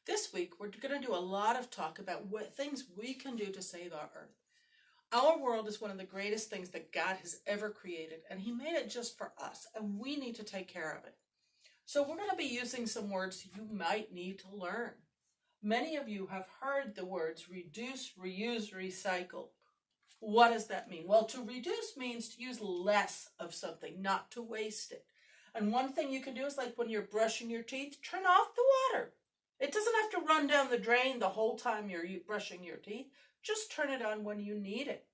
This week, we're going to do a lot of talk about what things we can do to save our earth. Our world is one of the greatest things that God has ever created, and He made it just for us, and we need to take care of it. So we're going to be using some words you might need to learn. Many of you have heard the words reduce, reuse, recycle. What does that mean? Well, to reduce means to use less of something, not to waste it. And one thing you can do is, like when you're brushing your teeth, turn off the water. It doesn't have to run down the drain the whole time you're brushing your teeth. Just turn it on when you need it.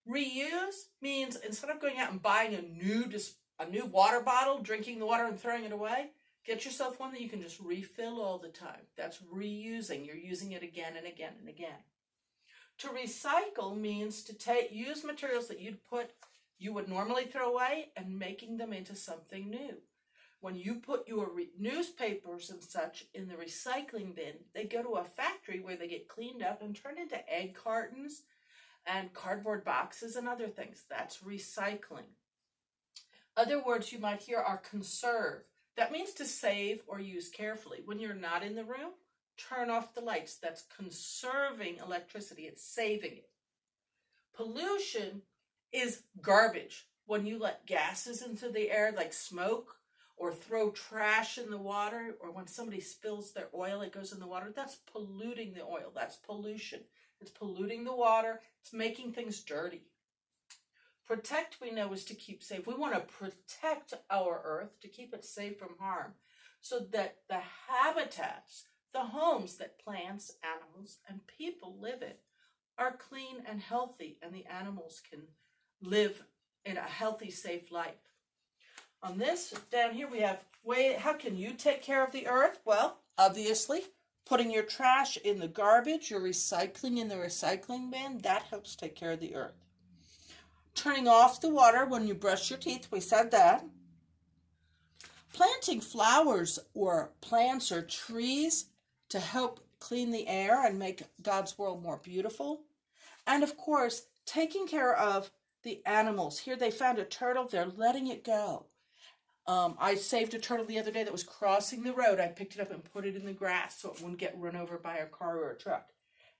Reuse means instead of going out and buying a new water bottle, drinking the water and throwing it away, get yourself one that you can just refill all the time. That's reusing. You're using it again and again and again. To recycle means to use materials that you would normally throw away and making them into something new. When you put your newspapers and such in the recycling bin, they go to a factory where they get cleaned up and turned into egg cartons and cardboard boxes and other things. That's recycling. Other words you might hear are conserve. That means to save or use carefully. When you're not in the room, turn off the lights. That's conserving electricity. It's saving it. Pollution is garbage. When you let gases into the air like smoke, or throw trash in the water, or when somebody spills their oil, it goes in the water, that's polluting the oil. That's pollution. It's polluting the water. It's making things dirty. Protect, we know, is to keep safe. We want to protect our earth to keep it safe from harm so that the habitats, the homes that plants, animals, and people live in are clean and healthy, and the animals can live in a healthy, safe life. On this, down here, we have how can you take care of the earth? Well, obviously, putting your trash in the garbage, your recycling in the recycling bin, that helps take care of the earth. Turning off the water when you brush your teeth, we said that. Planting flowers or plants or trees to help clean the air and make God's world more beautiful. And of course, taking care of the animals. Here they found a turtle, they're letting it go. I saved a turtle the other day that was crossing the road. I picked it up and put it in the grass so it wouldn't get run over by a car or a truck.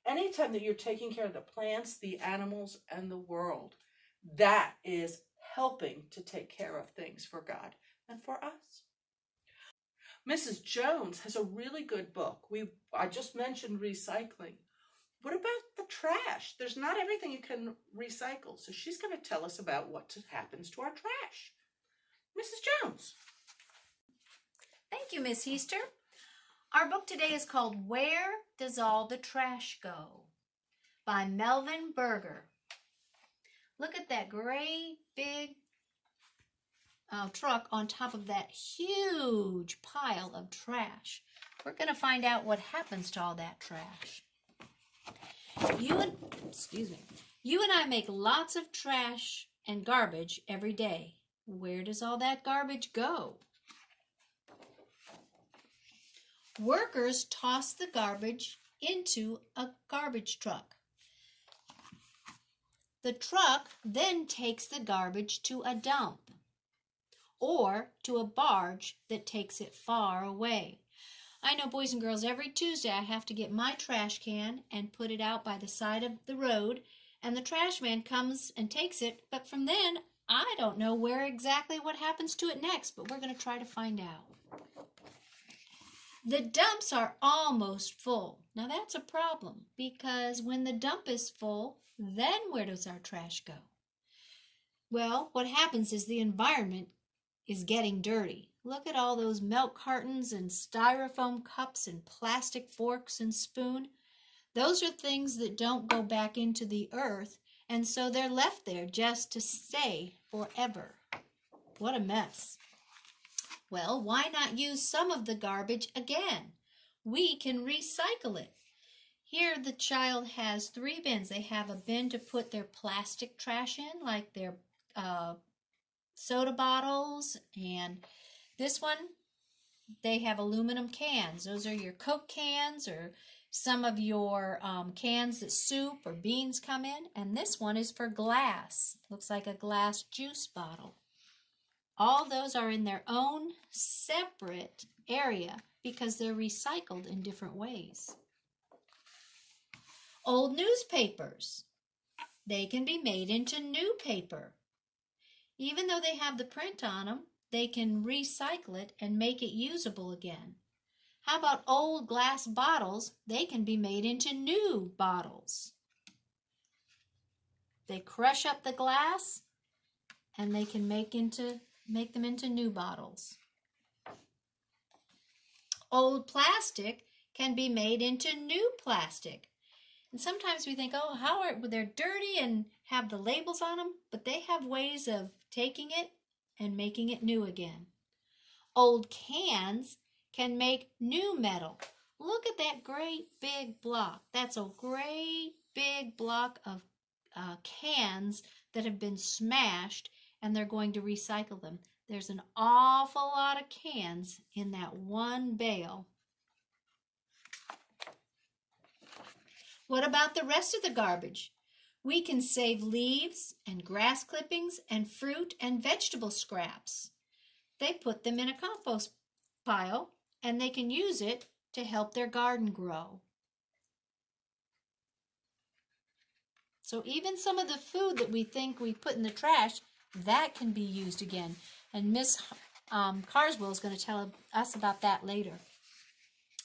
Anytime that you're taking care of the plants, the animals, and the world, that is helping to take care of things for God and for us. Mrs. Jones has a really good book. I just mentioned recycling. What about the trash? There's not everything you can recycle, so she's going to tell us about what happens to our trash. Mrs. Jones. Thank you, Miss Easter. Our book today is called Where Does All the Trash Go? By Melvin Berger. Look at that great big truck on top of that huge pile of trash. We're going to find out what happens to all that trash. You and I make lots of trash and garbage every day. Where does all that garbage go? Workers toss the garbage into a garbage truck. The truck then takes the garbage to a dump or to a barge that takes it far away. I know, boys and girls, every Tuesday I have to get my trash can and put it out by the side of the road, and the trash man comes and takes it, but from then I don't know what happens to it next, but we're going to try to find out. The dumps are almost full. Now that's a problem, because when the dump is full, then where does our trash go? Well, what happens is the environment is getting dirty. Look at all those milk cartons and styrofoam cups and plastic forks and spoon. Those are things that don't go back into the earth, and so they're left there just to stay forever. What a mess. Well, why not use some of the garbage again? We can recycle it. Here the child has 3 bins. They have a bin to put their plastic trash in, like their soda bottles, and this one, they have aluminum cans. Those are your Coke cans or some of your cans that soup or beans come in. And this one is for glass. Looks like a glass juice bottle. All those are in their own separate area because they're recycled in different ways. Old newspapers. They can be made into new paper. Even though they have the print on them, they can recycle it and make it usable again. How about old glass bottles? They can be made into new bottles. They crush up the glass and they can make them into new bottles. Old plastic can be made into new plastic. And sometimes we think, oh, they're dirty and have the labels on them, but they have ways of taking it and making it new again. Old cans can make new metal. Look at that great big block. That's a great big block of cans that have been smashed, and they're going to recycle them. There's an awful lot of cans in that one bale. What about the rest of the garbage? We can save leaves and grass clippings and fruit and vegetable scraps. They put them in a compost pile and they can use it to help their garden grow. So even some of the food that we think we put in the trash, that can be used again. And Miss Carswell is going to tell us about that later.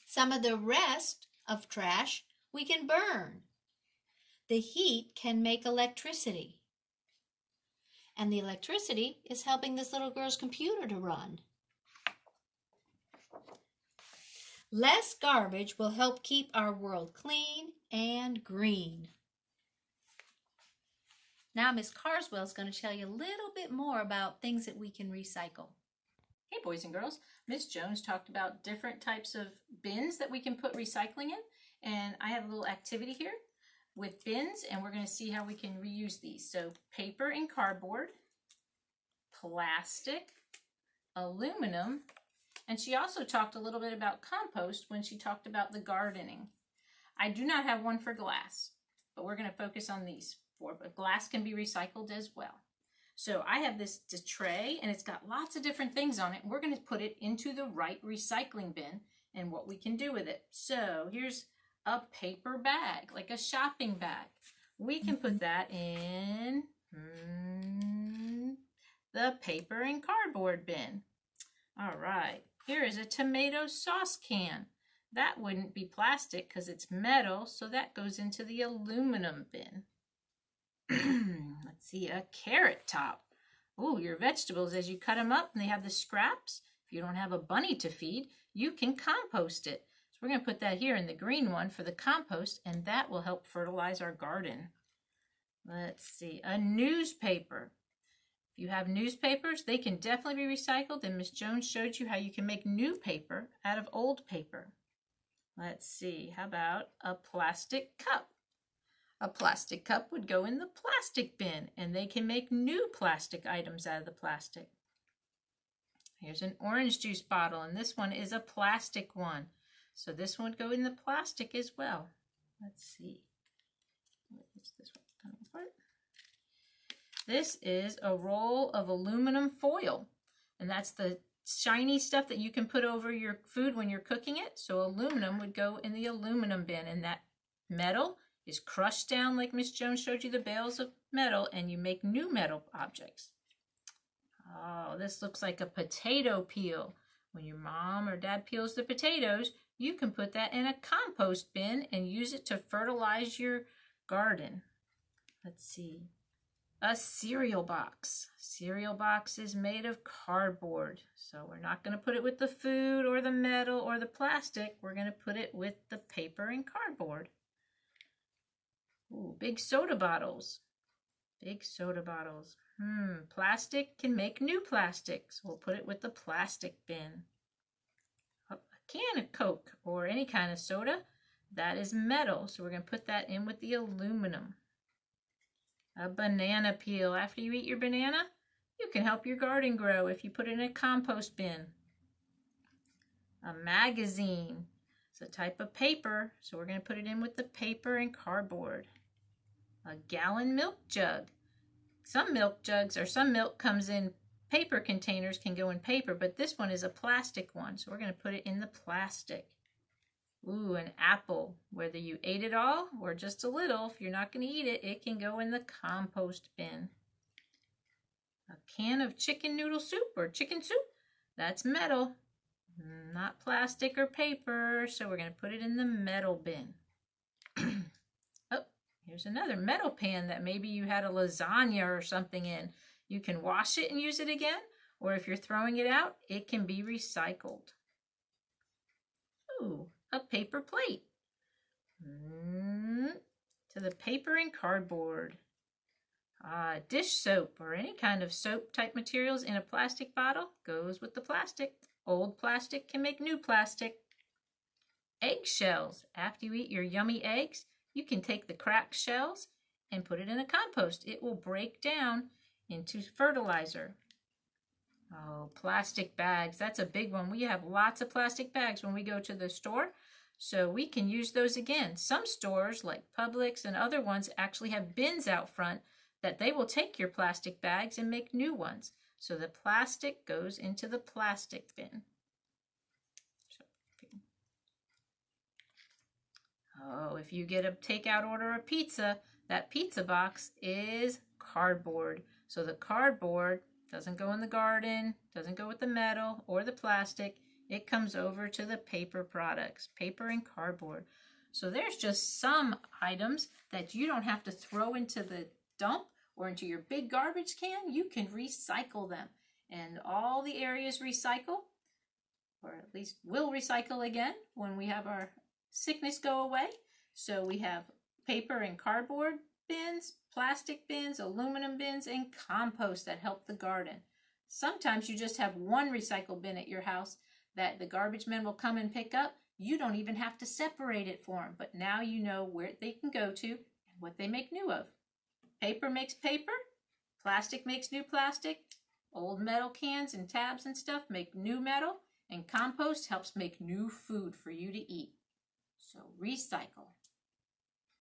Some of the rest of trash we can burn. The heat can make electricity. And the electricity is helping this little girl's computer to run. Less garbage will help keep our world clean and green. Now Miss Carswell is going to tell you a little bit more about things that we can recycle. Hey boys and girls, Miss Jones talked about different types of bins that we can put recycling in, and I have a little activity here with bins, and we're going to see how we can reuse these. So paper and cardboard, plastic, aluminum, and she also talked a little bit about compost when she talked about the gardening. I do not have one for glass, but we're going to focus on these four, but glass can be recycled as well. So I have this tray, and it's got lots of different things on it. We're going to put it into the right recycling bin and what we can do with it. So here's a paper bag, like a shopping bag. We can put that in the paper and cardboard bin. All right, here is a tomato sauce can. That wouldn't be plastic because it's metal, so that goes into the aluminum bin. Let's see, a carrot top. Oh, your vegetables, as you cut them up and they have the scraps, if you don't have a bunny to feed, you can compost it. So we're going to put that here in the green one for the compost, and that will help fertilize our garden. Let's see, a newspaper. If you have newspapers, they can definitely be recycled, and Miss Jones showed you how you can make new paper out of old paper. Let's see, how about a plastic cup? A plastic cup would go in the plastic bin, and they can make new plastic items out of the plastic. Here's an orange juice bottle, and this one is a plastic one. So this one would go in the plastic as well. Let's see. What's this one coming apart? This is a roll of aluminum foil, and that's the shiny stuff that you can put over your food when you're cooking it. So aluminum would go in the aluminum bin, and that metal is crushed down like Miss Jones showed you the bales of metal, and you make new metal objects. Oh, this looks like a potato peel. When your mom or dad peels the potatoes, you can put that in a compost bin and use it to fertilize your garden. Let's see. A cereal box. Cereal box is made of cardboard, so we're not going to put it with the food or the metal or the plastic. We're going to put it with the paper and cardboard. Ooh, big soda bottles. Big soda bottles. Plastic can make new plastic, so we'll put it with the plastic bin. A can of Coke or any kind of soda, that is metal, so we're going to put that in with the aluminum. A banana peel. After you eat your banana, you can help your garden grow if you put it in a compost bin. A magazine. It's a type of paper, so we're going to put it in with the paper and cardboard. A gallon milk jug. Some milk jugs or some milk comes in paper containers can go in paper, but this one is a plastic one, so we're going to put it in the plastic. Ooh, an apple. Whether you ate it all or just a little, if you're not going to eat it, it can go in the compost bin. A can of chicken noodle soup or chicken soup, that's metal, not plastic or paper, so we're going to put it in the metal bin. Oh, here's another metal pan that maybe you had a lasagna or something in. You can wash it and use it again, or if you're throwing it out, it can be recycled. Ooh, a paper plate. To the paper and cardboard. Dish soap or any kind of soap type materials in a plastic bottle goes with the plastic. Old plastic can make new plastic. Eggshells. After you eat your yummy eggs, you can take the cracked shells and put it in a compost. It will break down into fertilizer. Oh, plastic bags. That's a big one. We have lots of plastic bags when we go to the store, so we can use those again. Some stores, like Publix and other ones, actually have bins out front that they will take your plastic bags and make new ones. So the plastic goes into the plastic bin. Oh, if you get a takeout order of pizza, that pizza box is cardboard. So the cardboard doesn't go in the garden, doesn't go with the metal or the plastic. It comes over to the paper products, paper and cardboard. So there's just some items that you don't have to throw into the dump or into your big garbage can. You can recycle them. And all the areas recycle, or at least will recycle again when we have our sickness go away. So we have paper and cardboard bins, plastic bins, aluminum bins, and compost that help the garden. Sometimes you just have one recycle bin at your house that the garbage men will come and pick up. You don't even have to separate it for them, but now you know where they can go to and what they make new of. Paper makes paper, plastic makes new plastic, old metal cans and tabs and stuff make new metal, and compost helps make new food for you to eat. So recycle.